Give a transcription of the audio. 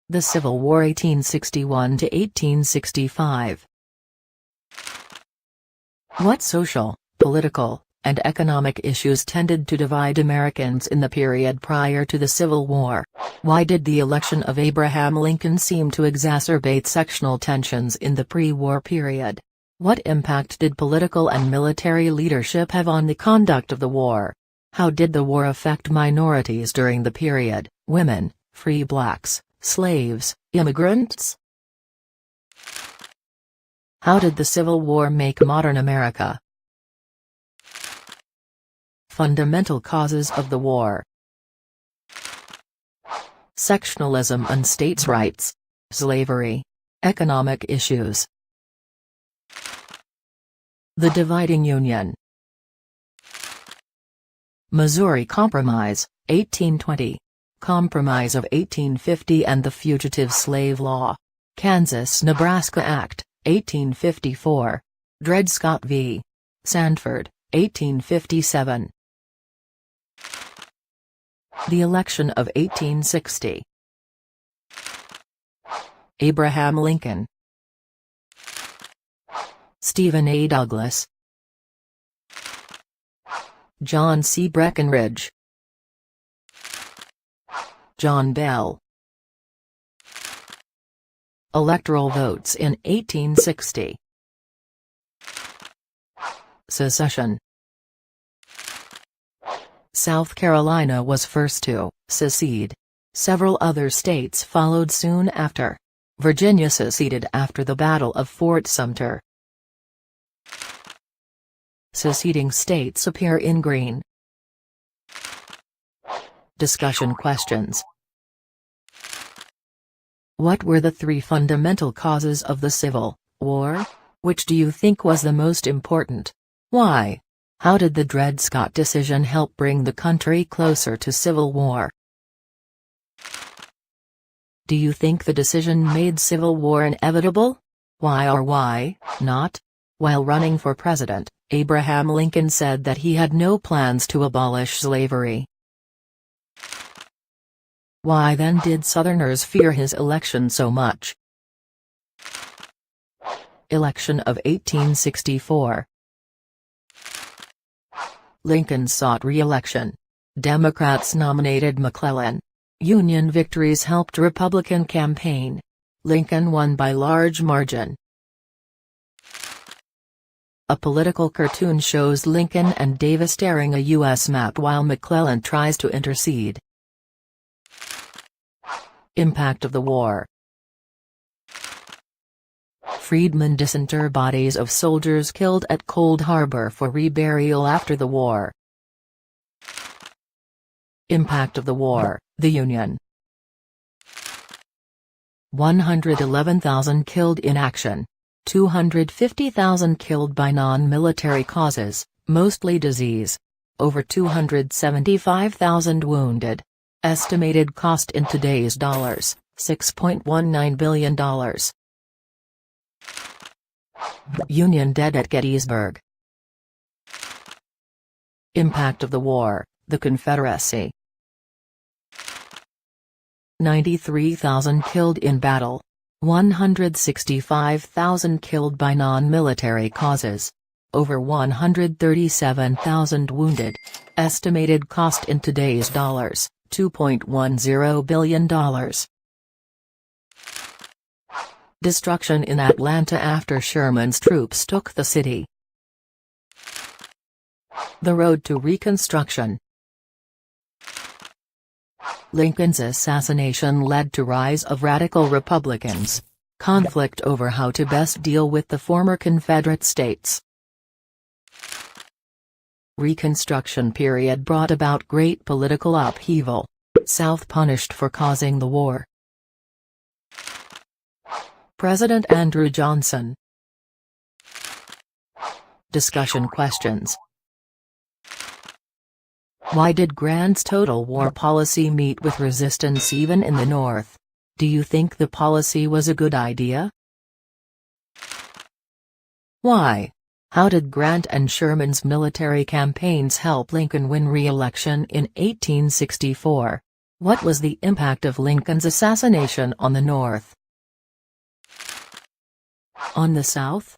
The Civil War 1861 to 1865. What social, political, and economic issues tended to divide Americans in the period prior to the Civil War? Why did the election of Abraham Lincoln seem to exacerbate sectional tensions in the pre-war period? What impact did political and military leadership have on the conduct of the war? How did the war affect minorities during the period: women, free blacks, slaves, immigrants? How did the Civil War make modern America? Fundamental causes of the war: sectionalism and states' rights, slavery, economic issues. The dividing Union. Missouri Compromise, 1820. Compromise of 1850 and the Fugitive Slave Law. Kansas-Nebraska Act, 1854. Dred Scott v. Sandford, 1857. The election of 1860. Abraham Lincoln. Stephen A. Douglas. John C. Breckinridge. John Bell. Electoral votes in 1860. Secession. South Carolina was first to secede. Several other states followed soon after. Virginia seceded after the Battle of Fort Sumter. Seceding states appear in green. Discussion questions. What were the three fundamental causes of the Civil War? Which do you think was the most important? Why? How did the Dred Scott decision help bring the country closer to civil war? Do you think the decision made civil war inevitable? Why or why not? While running for president, Abraham Lincoln said that he had no plans to abolish slavery. Why then did Southerners fear his election so much? Election of 1864. Lincoln sought re-election. Democrats nominated McClellan. Union victories helped Republican campaign. Lincoln won by large margin. A political cartoon shows Lincoln and Davis staring a U.S. map while McClellan tries to intercede. Impact of the war. Freedmen disinter bodies of soldiers killed at Cold Harbor for reburial after the war. Impact of the war, the Union. 111,000 killed in action. 250,000 killed by non-military causes, mostly disease. Over 275,000 wounded. Estimated cost in today's dollars, $6.19 billion. Union dead at Gettysburg. Impact of the war, the Confederacy. 93,000 killed in battle. 165,000 killed by non-military causes. Over 137,000 wounded. Estimated cost in today's dollars, $2.10 billion. Destruction in Atlanta after Sherman's troops took the city. The road to Reconstruction. Lincoln's assassination led to rise of radical Republicans. Conflict over how to best deal with the former Confederate states. Reconstruction period brought about great political upheaval. South punished for causing the war. President Andrew Johnson. Discussion questions. Why did Grant's total war policy meet with resistance even in the North? Do you think the policy was a good idea? Why? How did Grant and Sherman's military campaigns help Lincoln win re-election in 1864? What was the impact of Lincoln's assassination on the North? On the South?